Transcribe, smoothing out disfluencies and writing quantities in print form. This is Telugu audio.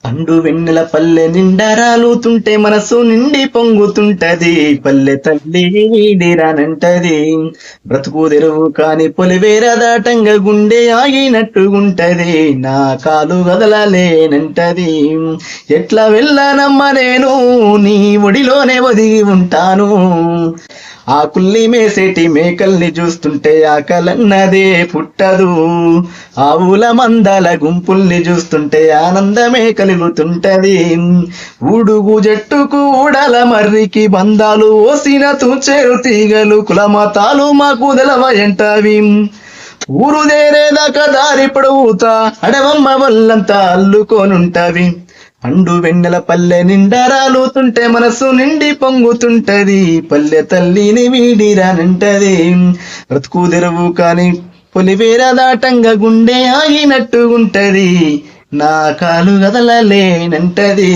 పండు వెన్నెల పల్లె నిండా రాలుతుంటే మనసు నిండి పొంగుతుంటది. పల్లె తల్లి వీడిరానంటది. బ్రతుకు తెరువు కాని పొలివేర దాటంగా గుండె ఆగినట్టుగుంటది. నా కాలు కదలలేనంటది. ఎట్లా వెళ్ళానమ్మా నేను, నీ ఒడిలోనే ఒదిగి ఉంటాను. ఆ కుల్లి మేసేటి మేకల్ని చూస్తుంటే ఆకలన్నదే పుట్టదు. ఆవుల మందల గుంపుల్ని చూస్తుంటే ఆనందమే కలుగుతుంటది. ఊడుగు జట్టుకు ఊడల మర్రికి బంధాలు ఓసిన తూచేరు తీగలు కులమతాలు మాకు తెలవయంటవి. ఊరు దేరేదాకా దారి పొడవుతా అడవమ్మ వల్లంతా అల్లుకోనుంటవి. పండు వెన్నెల పల్లె నిండా రాలుతుంటే మనసు నిండి పొంగుతుంటది. పల్లె తల్లిని వీడిరానంటది. బ్రతుకు తెరువు కాని పొలివేర దాటంగా గుండె ఆగినట్టుగుంటది. నా కాలు కదలలేనంటది.